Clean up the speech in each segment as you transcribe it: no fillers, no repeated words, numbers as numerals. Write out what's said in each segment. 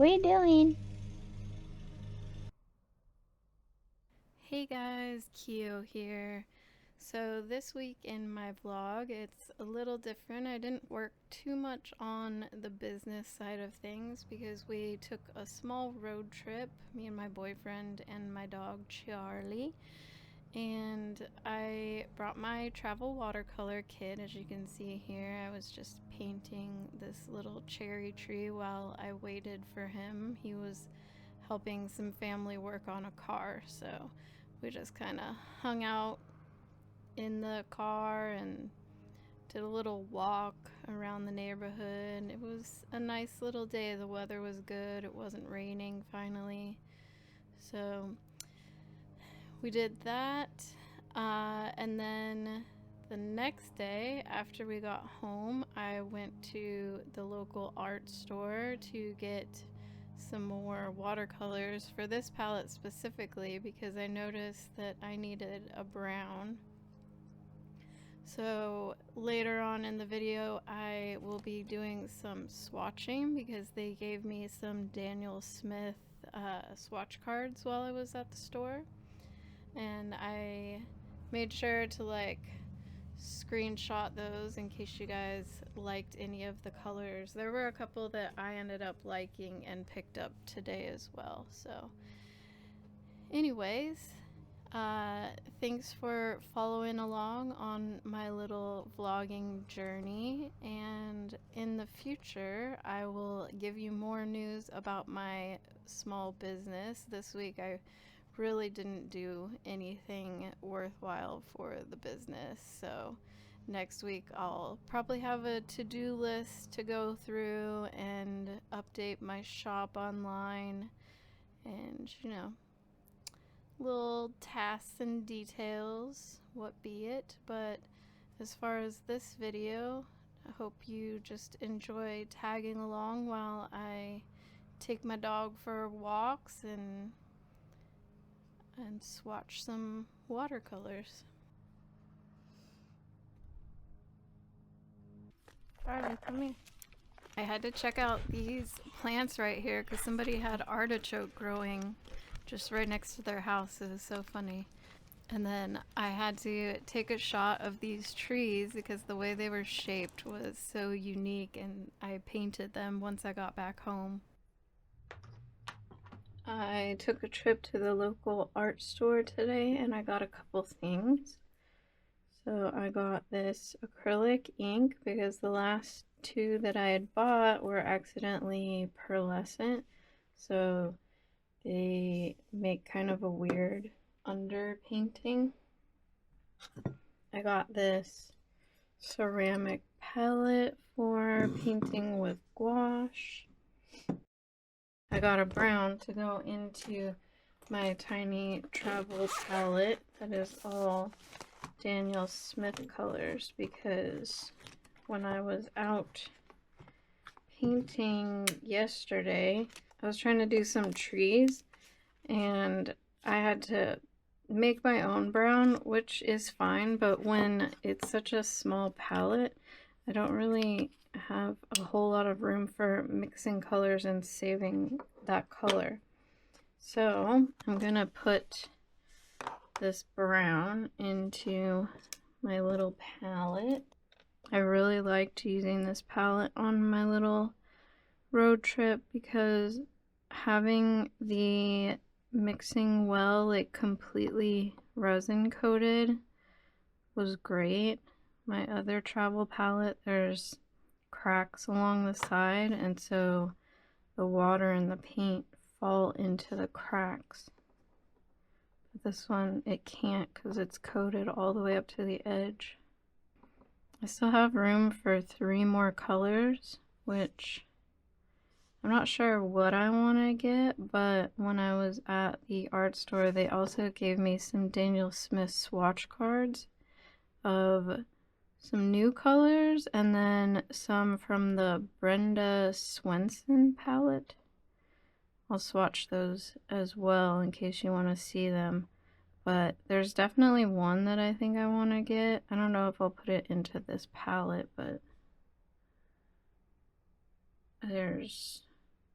What are you doing? Hey guys, Keo here. So this week in my vlog, it's a little different. I didn't work too much on the business side of things because we took a small road trip, me and my boyfriend and my dog Charlie. And I brought my travel watercolor kit. As you can see here, I was just painting this little cherry tree while I waited for him. He was helping some family work on a car, so we just kind of hung out in the car and did a little walk around the neighborhood. It was a nice little day. The weather was good. It wasn't raining finally. So we did that. And then the next day, after we got home, I went to the local art store to get some more watercolors for this palette specifically because I noticed that I needed a brown. So later on in the video I will be doing some swatching because they gave me some Daniel Smith swatch cards while I was at the store, and I made sure to screenshot those in case you guys liked any of the colors. There were a couple that I ended up liking and picked up today as well. So anyways, thanks for following along on my little vlogging journey, and in the future I will give you more news about my small business. This week I really didn't do anything worthwhile for the business, so next week I'll probably have a to-do list to go through and update my shop online and, little tasks and details, what be it. But as far as this video, I hope you just enjoy tagging along while I take my dog for walks and swatch some watercolors. Charlie, come here. I had to check out these plants right here because somebody had artichoke growing just right next to their house. It was so funny. And then I had to take a shot of these trees because the way they were shaped was so unique, and I painted them once I got back home. I took a trip to the local art store today and I got a couple things. So I got this acrylic ink because the last two that I had bought were accidentally pearlescent, so they make kind of a weird underpainting. I got this ceramic palette for painting with gouache. I got a brown to go into my tiny travel palette that is all Daniel Smith colors, because when I was out painting yesterday, I was trying to do some trees and I had to make my own brown, which is fine, but when it's such a small palette, I don't really have a whole lot of room for mixing colors and saving that color. So I'm gonna put this brown into my little palette. I really liked using this palette on my little road trip because having the mixing well completely resin coated was great. My other travel palette, there's cracks along the side, and so the water and the paint fall into the cracks. But this one, it can't because it's coated all the way up to the edge. I still have room for 3 more colors, which I'm not sure what I want to get, but when I was at the art store, they also gave me some Daniel Smith swatch cards of some new colors and then some from the Brenda Swenson palette. I'll swatch those as well in case you want to see them. But there's definitely one that I think I want to get. I don't know if I'll put it into this palette, but there's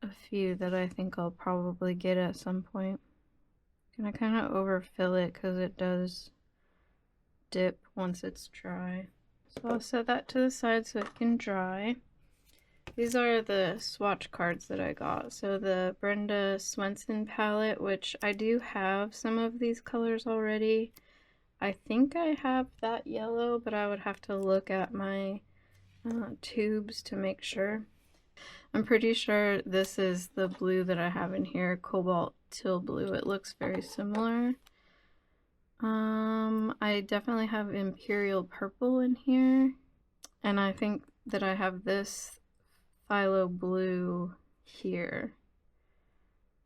a few that I think I'll probably get at some point. I'm gonna kind of overfill it because it does dip once it's dry. So I'll set that to the side so it can dry. These are the swatch cards that I got. So the Brenda Swenson palette, which I do have some of these colors already. I think I have that yellow, but I would have to look at my tubes to make sure. I'm pretty sure this is the blue that I have in here, cobalt teal blue. It looks very similar. I definitely have imperial purple in here, and I think that I have this phthalo blue here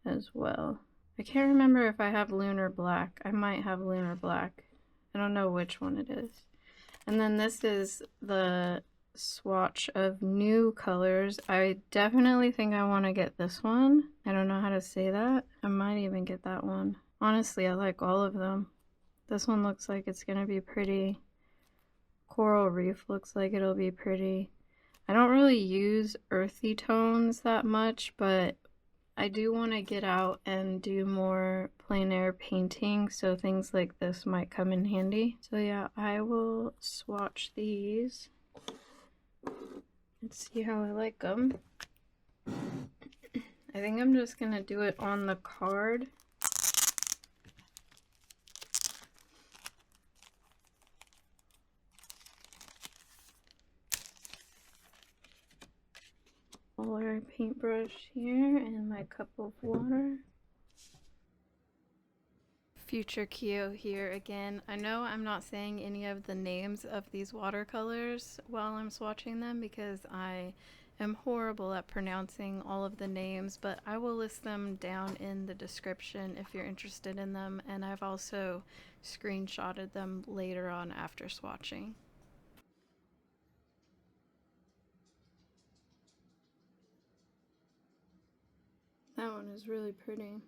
as well. I can't remember if I have lunar black. I might have lunar black. I don't know which one it is. And then this is the swatch of new colors. I definitely think I want to get this one. I don't know how to say that. I might even get that one. Honestly, I like all of them. This one looks like it's gonna be pretty. Coral Reef looks like it'll be pretty. I don't really use earthy tones that much, but I do want to get out and do more plein air painting, so things like this might come in handy. So yeah, I will swatch these and see how I like them. I think I'm just gonna do it on the card. Our paintbrush here and my cup of water. Future Kyo here again. I know I'm not saying any of the names of these watercolors while I'm swatching them because I am horrible at pronouncing all of the names, but I will list them down in the description if you're interested in them, and I've also screenshotted them later on after swatching. That one is really pretty.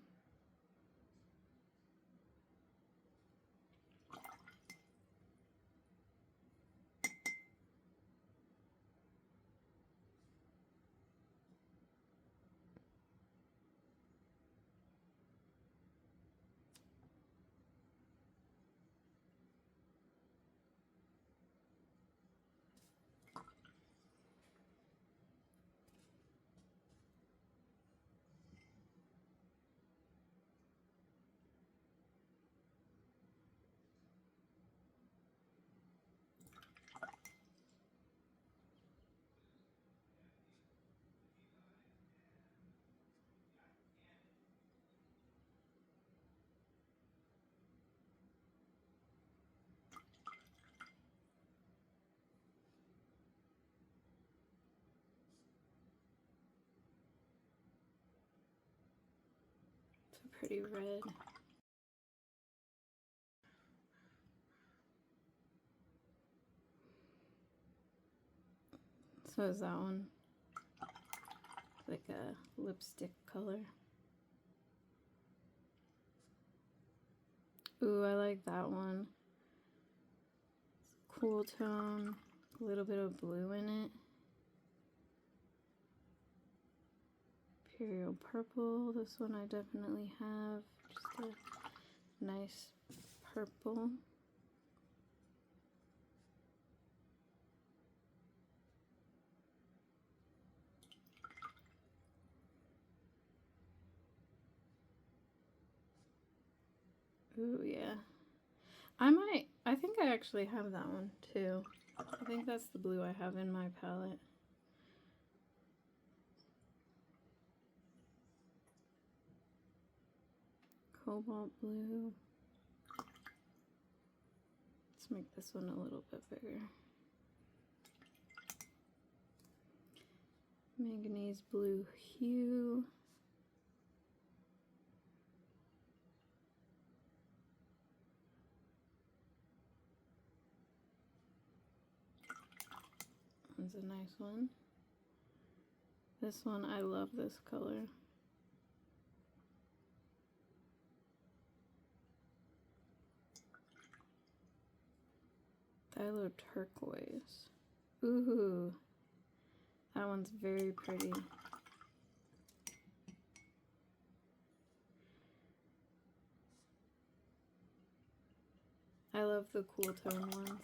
It's a pretty red. So is that one. Like a lipstick color. Ooh, I like that one. It's a cool tone, a little bit of blue in it. Imperial purple, this one I definitely have. Just a nice purple. Ooh, yeah. I think I actually have that one too. I think that's the blue I have in my palette. Cobalt blue. Let's make this one a little bit bigger. Manganese blue hue. That's a nice one. This one, I love this color. Phthalo turquoise. Ooh, that one's very pretty. I love the cool tone ones.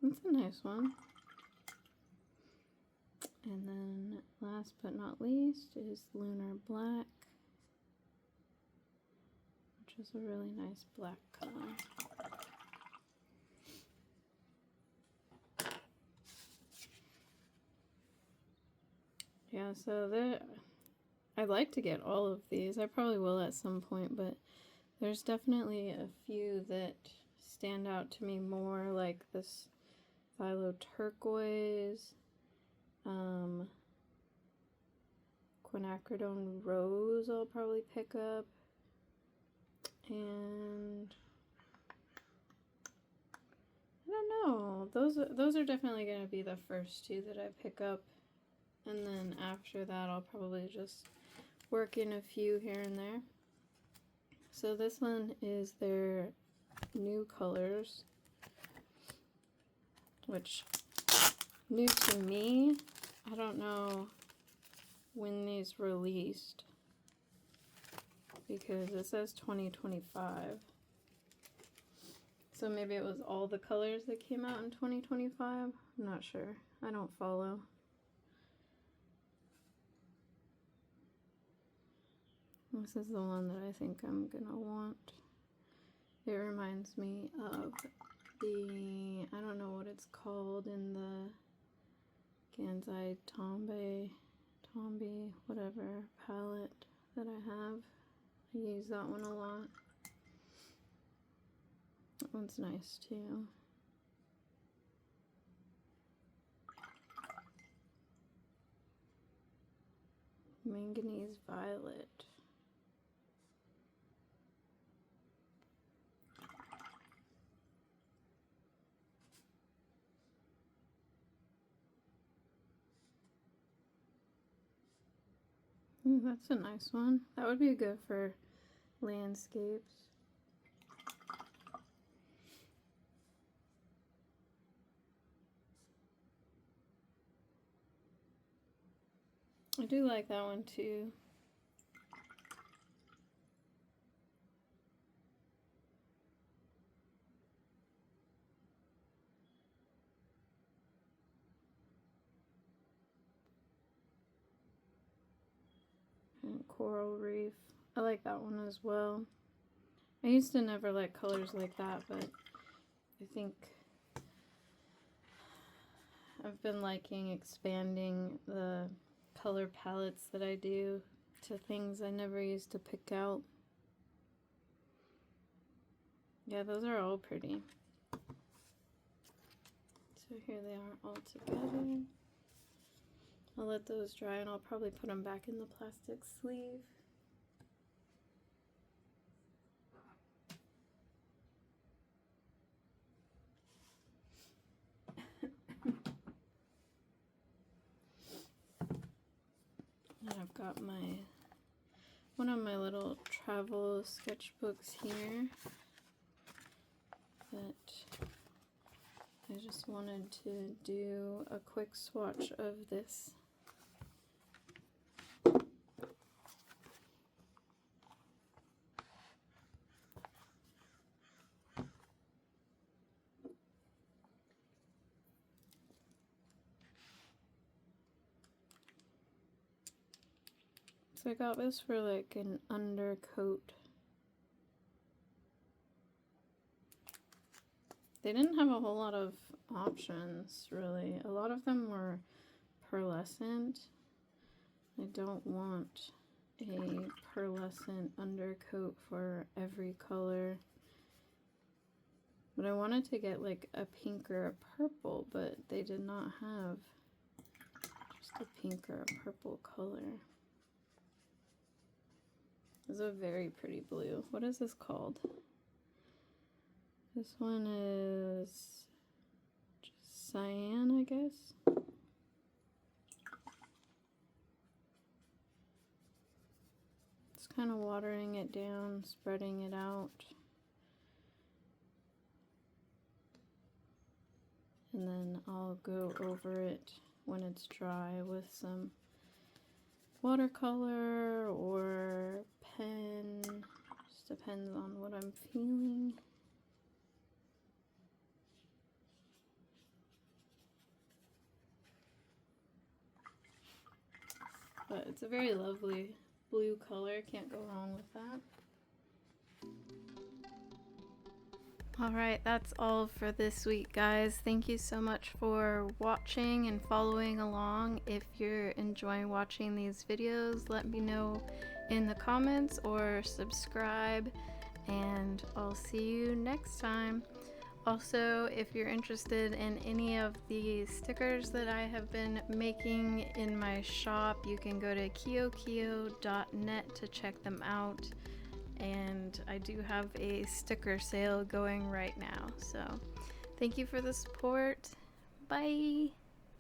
That's a nice one. And then last but not least is Lunar Black, which is a really nice black color. Yeah, so I'd like to get all of these. I probably will at some point, but there's definitely a few that stand out to me more, like this Phthalo Turquoise, Quinacridone Rose I'll probably pick up, and I don't know. Those are definitely going to be the first two that I pick up, and then after that I'll probably just work in a few here and there. So this one is their new colors, which new to me. I don't know when these released because it says 2025. So maybe it was all the colors that came out in 2025. I'm not sure. I don't follow. This is the one that I think I'm gonna want. It reminds me of the, I don't know what it's called in the Gansai Tombe, whatever palette that I have. I use that one a lot. That one's nice too. Manganese Violet. Ooh, that's a nice one. That would be good for landscapes. I do like that one too. And Coral Reef. I like that one as well. I used to never like colors like that, but I think I've been liking expanding the color palettes that I do to things I never used to pick out. Yeah, those are all pretty. So here they are all together. I'll let those dry and I'll probably put them back in the plastic sleeve. And I've got one of my little travel sketchbooks here that I just wanted to do a quick swatch of this. So I got this for like an undercoat. They didn't have a whole lot of options, really. A lot of them were pearlescent. I don't want a pearlescent undercoat for every color. But I wanted to get like a pink or a purple, but they did not have just a pink or a purple color. This is a very pretty blue. What is this called? This one is just cyan, I guess. It's kind of watering it down, spreading it out. And then I'll go over it when it's dry with some watercolor or pen. Just depends on what I'm feeling. But it's a very lovely blue color. Can't go wrong with that. Alright, that's all for this week, guys. Thank you so much for watching and following along. If you're enjoying watching these videos, let me know in the comments or subscribe, and I'll see you next time. Also, if you're interested in any of the stickers that I have been making in my shop, you can go to kiokio.net to check them out. And I do have a sticker sale going right now. So thank you for the support. Bye.